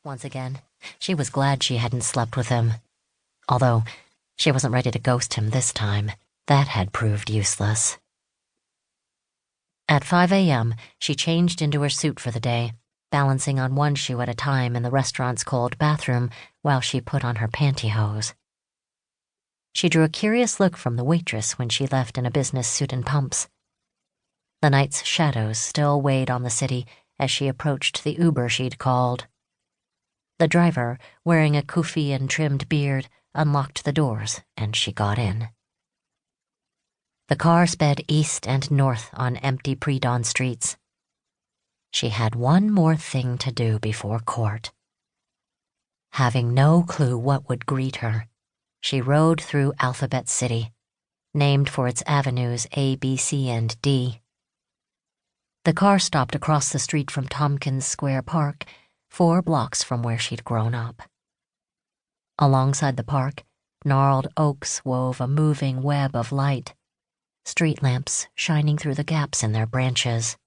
once again. She was glad she hadn't slept with him. Although, she wasn't ready to ghost him this time. That had proved useless. At 5 a.m., she changed into her suit for the day, balancing on one shoe at a time in the restaurant's cold bathroom while she put on her pantyhose. She drew a curious look from the waitress when she left in a business suit and pumps. The night's shadows still weighed on the city as she approached the Uber she'd called. The driver, wearing a kufi and trimmed beard, unlocked the doors, and she got in. The car sped east and north on empty pre-dawn streets. She had one more thing to do before court. Having no clue what would greet her, she rode through Alphabet City, named for its avenues A, B, C, and D. The car stopped across the street from Tompkins Square Park, 4 blocks from where she'd grown up. Alongside the park, gnarled oaks wove a moving web of light, street lamps shining through the gaps in their branches.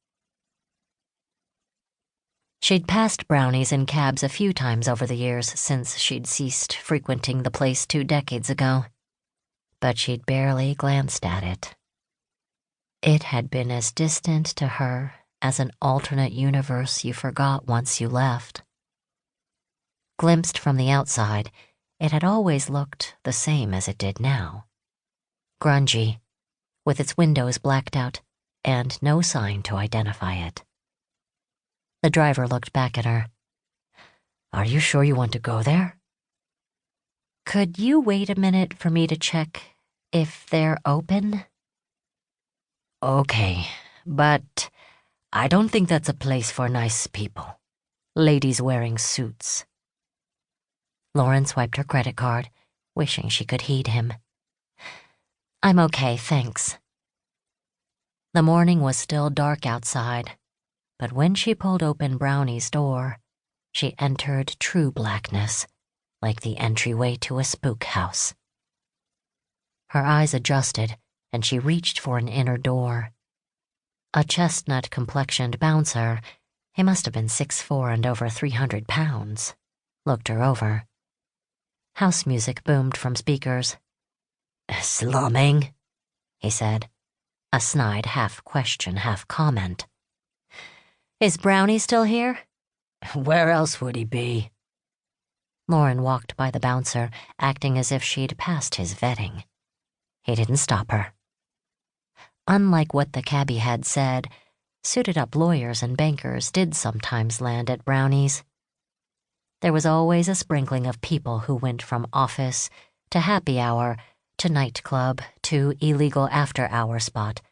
She'd passed Brownie's in cabs a few times over the years since she'd ceased frequenting the place 2 decades ago, but she'd barely glanced at it. It had been as distant to her as an alternate universe you forgot once you left. Glimpsed from the outside, it had always looked the same as it did now. Grungy, with its windows blacked out and no sign to identify it. The driver looked back at her. "Are you sure you want to go there?" "Could you wait a minute for me to check if they're open?" "Okay, but I don't think that's a place for nice people. Ladies wearing suits." Lauren swiped her credit card, wishing she could heed him. "I'm okay, thanks." The morning was still dark outside, but when she pulled open Brownie's door, she entered true blackness, like the entryway to a spook house. Her eyes adjusted, and she reached for an inner door. A chestnut-complexioned bouncer, he must have been 6'4" and over 300 pounds, looked her over. House music boomed from speakers. "Slumming," he said, a snide half-question, half-comment. "Is Brownie still here?" "Where else would he be?" Lauren walked by the bouncer, acting as if she'd passed his vetting. He didn't stop her. Unlike what the cabbie had said, suited-up lawyers and bankers did sometimes land at Brownie's. There was always a sprinkling of people who went from office to happy hour to nightclub to illegal after-hour spot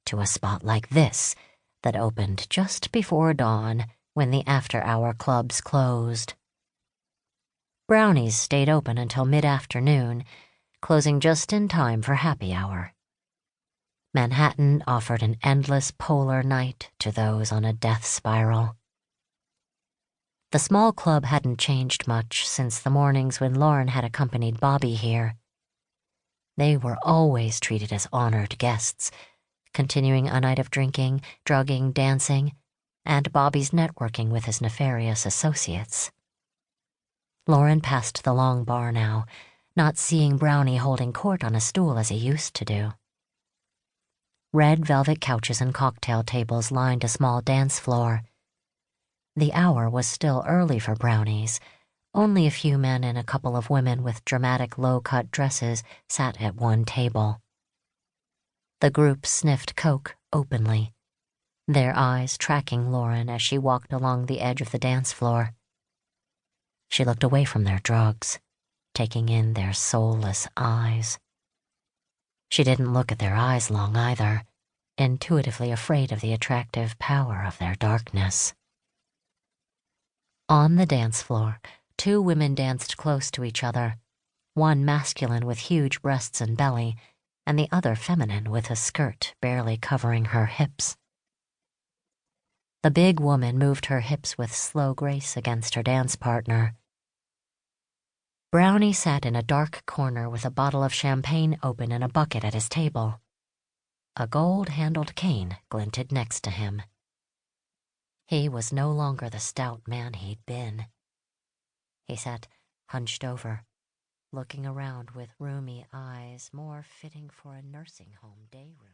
to a spot like this that opened just before dawn when the after-hour clubs closed. Brownie's stayed open until mid-afternoon, closing just in time for happy hour. Manhattan offered an endless polar night to those on a death spiral. The small club hadn't changed much since the mornings when Lauren had accompanied Bobby here. They were always treated as honored guests, continuing a night of drinking, drugging, dancing, and Bobby's networking with his nefarious associates. Lauren passed the long bar now, not seeing Brownie holding court on a stool as he used to do. Red velvet couches and cocktail tables lined a small dance floor. The hour was still early for Brownies. Only a few men and a couple of women with dramatic low-cut dresses sat at one table. The group sniffed coke openly, their eyes tracking Lauren as she walked along the edge of the dance floor. She looked away from their drugs, taking in their soulless eyes. She didn't look at their eyes long either, intuitively afraid of the attractive power of their darkness. On the dance floor, 2 women danced close to each other, one masculine with huge breasts and belly, and the other feminine with a skirt barely covering her hips. The big woman moved her hips with slow grace against her dance partner. Brownie sat in a dark corner with a bottle of champagne open in a bucket at his table. A gold-handled cane glinted next to him. He was no longer the stout man he'd been. He sat hunched over, looking around with roomy eyes more fitting for a nursing home day room.